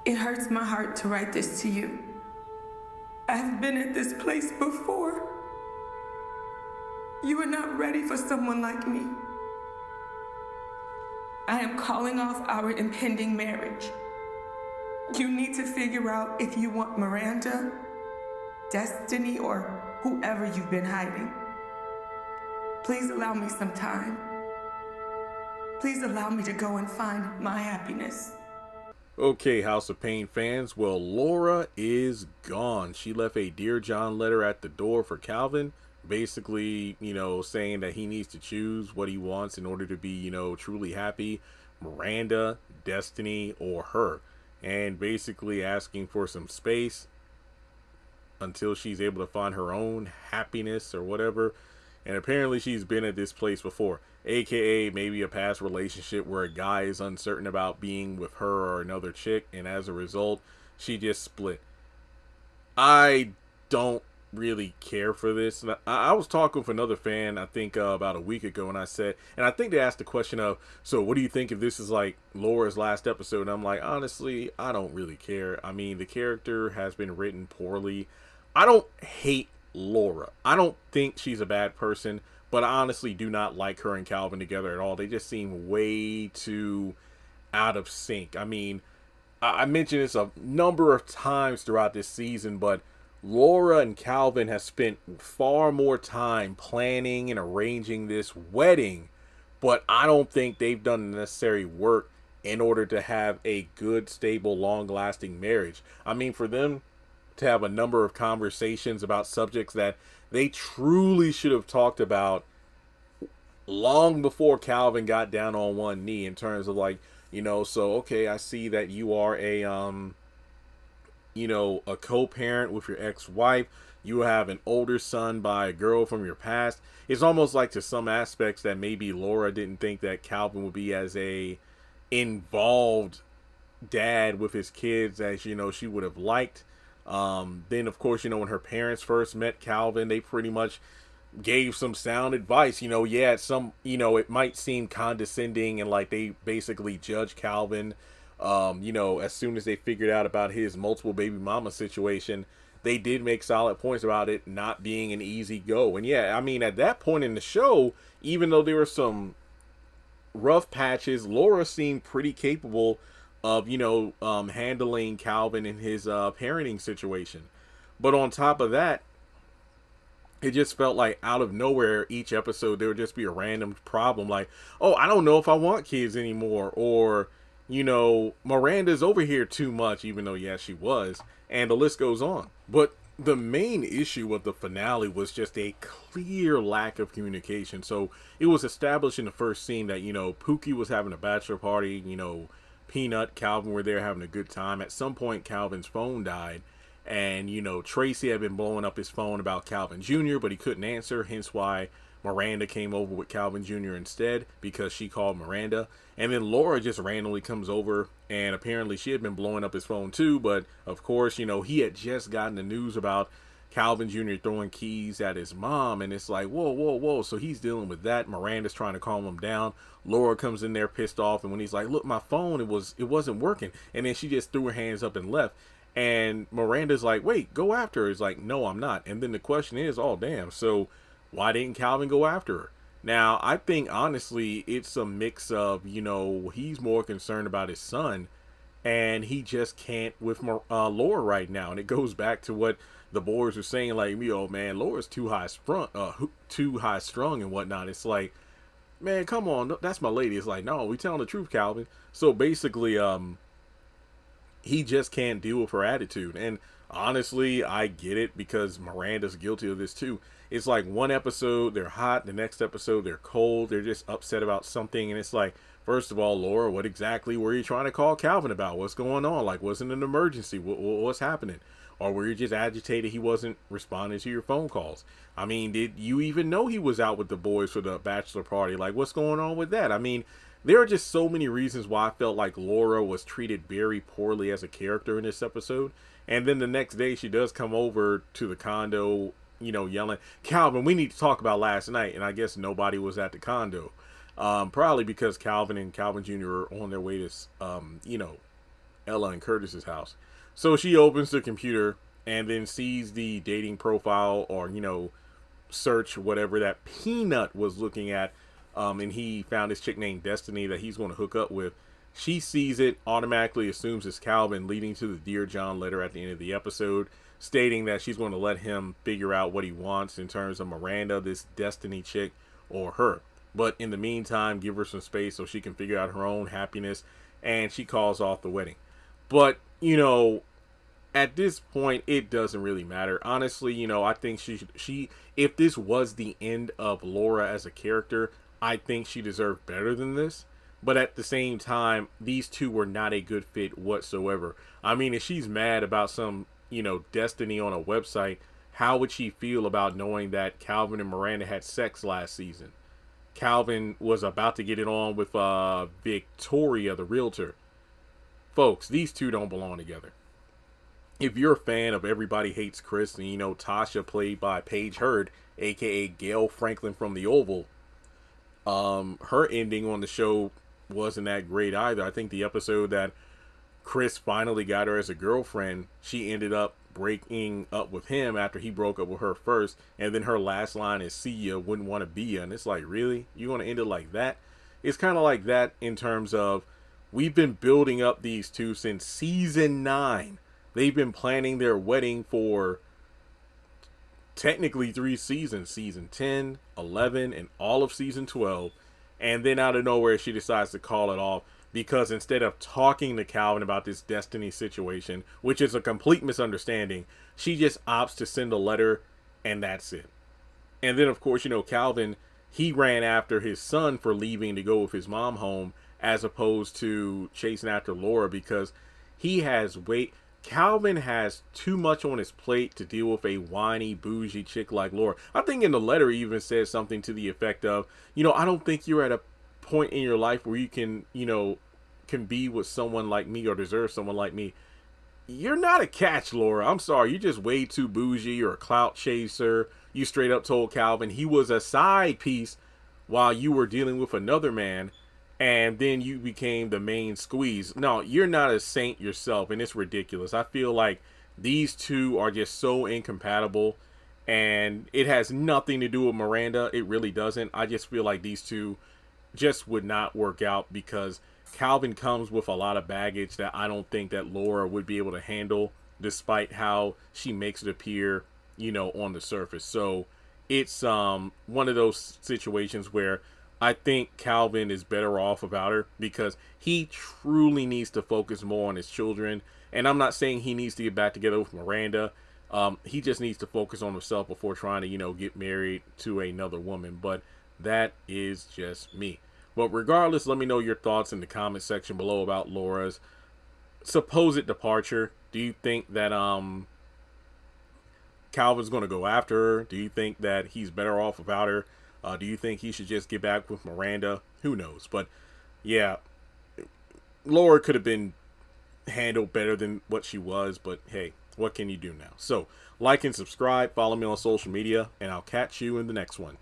It hurts my heart to write this to you. I have been at this place before. You are not ready for someone like me. I am calling off our impending marriage. You need to figure out if you want Miranda, Destiny, or whoever you've been hiding. Please allow me some time. Please allow me to go and find my happiness. Okay, House of Payne fans, well, Laura is gone. She left a Dear John letter at the door for Calvin, basically, saying that he needs to choose what he wants in order to be, truly happy. Miranda, Destiny, or her. And basically asking for some space until she's able to find her own happiness or whatever. And apparently she's been at this place before, aka maybe a past relationship where a guy is uncertain about being with her or another chick, and as a result she just split. I don't really care for this. I was talking with another fan, I think about a week ago, and I said, and I think they asked the question of, so what do you think if this is like Laura's last episode? And I'm like, honestly, I don't really care. I mean, the character has been written poorly. I don't hate Laura. I don't think she's a bad person, but I honestly do not like her and Calvin together at all. They just seem way too out of sync. I mean, I mentioned this a number of times throughout this season, but Laura and Calvin have spent far more time planning and arranging this wedding, but I don't think they've done the necessary work in order to have a good, stable, long-lasting marriage. I mean, for them to have a number of conversations about subjects that they truly should have talked about long before Calvin got down on one knee, in terms of like, so okay, I see that you are a a co-parent with your ex-wife. You have an older son by a girl from your past. It's almost like, to some aspects, that maybe Laura didn't think that Calvin would be as a involved dad with his kids as she would have liked. Then of course, when her parents first met Calvin, they pretty much gave some sound advice. Yeah, some, it might seem condescending, and like they basically judge Calvin. As soon as they figured out about his multiple baby mama situation, they did make solid points about it not being an easy go. And yeah, I mean, at that point in the show, even though there were some rough patches, Laura seemed pretty capable of, handling Calvin in his parenting situation. But on top of that, it just felt like out of nowhere, each episode, there would just be a random problem like, oh, I don't know if I want kids anymore, or, Miranda's over here too much, even though, yeah, she was, and the list goes on. But the main issue with the finale was just a clear lack of communication. So it was established in the first scene that, Pookie was having a bachelor party, Peanut, Calvin were there having a good time. At some point, Calvin's phone died, and, Tracy had been blowing up his phone about Calvin Jr., but he couldn't answer, hence why Miranda came over with Calvin Jr. instead, because she called Miranda. And then Laura just randomly comes over, and apparently she had been blowing up his phone too, but of course, he had just gotten the news about Calvin Jr. throwing keys at his mom, and it's like, whoa, whoa, whoa. So he's dealing with that. Miranda's trying to calm him down. Laura comes in there pissed off, and when he's like, look, my phone, it wasn't working. And then she just threw her hands up and left. And Miranda's like, wait, go after her. He's like, no, I'm not. And then the question is, oh, damn, so why didn't Calvin go after her? Now, I think, honestly, it's a mix of, he's more concerned about his son, and he just can't with Laura right now. And it goes back to what the boys are saying, like, man, Laura's too high strung and whatnot. It's like, man, come on, that's my lady. It's like, no, we telling the truth, Calvin. So basically, he just can't deal with her attitude. And honestly, I get it, because Miranda's guilty of this too. It's like one episode they're hot, the next episode they're cold, they're just upset about something, and it's like, first of all, Laura, what exactly were you trying to call Calvin about? What's going on? Like, wasn't an emergency? What's happening? Or were you just agitated he wasn't responding to your phone calls? I mean, did you even know he was out with the boys for the bachelor party? Like, what's going on with that? I mean, there are just so many reasons why I felt like Laura was treated very poorly as a character in this episode. And then the next day she does come over to the condo, yelling, Calvin, we need to talk about last night. And I guess nobody was at the condo. Probably because Calvin and Calvin Jr. are on their way to, Ella and Curtis's house. So she opens the computer and then sees the dating profile, or, search, whatever that Peanut was looking at. And he found this chick named Destiny that he's going to hook up with. She sees it, automatically assumes it's Calvin, leading to the Dear John letter at the end of the episode, stating that she's going to let him figure out what he wants in terms of Miranda, this Destiny chick, or her. But in the meantime, give her some space so she can figure out her own happiness, and she calls off the wedding. But, at this point, it doesn't really matter. Honestly, I think she if this was the end of Laura as a character, I think she deserved better than this. But at the same time, these two were not a good fit whatsoever. I mean, if she's mad about some, Destiny on a website, how would she feel about knowing that Calvin and Miranda had sex last season? Calvin was about to get it on with Victoria, the realtor. Folks, these two don't belong together. If you're a fan of Everybody Hates Chris, and Tasha, played by Paige Hurd, aka Gail Franklin from The Oval, her ending on the show wasn't that great either. I think the episode that Chris finally got her as a girlfriend, she ended up breaking up with him after he broke up with her first, and then her last line is "see ya, wouldn't want to be ya," and it's like, really? You want to end it like that? It's kind of like that in terms of, we've been building up these two since season 9. They've been planning their wedding for technically 3 seasons, season 10, 11, and all of season 12. And then out of nowhere, she decides to call it off because instead of talking to Calvin about this Destiny situation, which is a complete misunderstanding, she just opts to send a letter, and that's it. And then, of course, Calvin, he ran after his son for leaving to go with his mom home, as opposed to chasing after Laura, because Calvin has too much on his plate to deal with a whiny, bougie chick like Laura. I think in the letter he even says something to the effect of, I don't think you're at a point in your life where you can be with someone like me or deserve someone like me. You're not a catch, Laura. I'm sorry. You're just way too bougie. You're a clout chaser. You straight up told Calvin he was a side piece while you were dealing with another man. And then you became the main squeeze. No, you're not a saint yourself, and it's ridiculous. I feel like these two are just so incompatible, and it has nothing to do with Miranda. It really doesn't. I just feel like these two just would not work out because Calvin comes with a lot of baggage that I don't think that Laura would be able to handle, despite how she makes it appear, on the surface. So it's one of those situations where I think Calvin is better off without her because he truly needs to focus more on his children. And I'm not saying he needs to get back together with Miranda. He just needs to focus on himself before trying to, get married to another woman. But that is just me. But regardless, let me know your thoughts in the comment section below about Laura's supposed departure. Do you think that Calvin's going to go after her? Do you think that he's better off without her? Do you think he should just get back with Miranda? Who knows? But yeah, Laura could have been handled better than what she was. But hey, what can you do now? So like and subscribe, follow me on social media, and I'll catch you in the next one.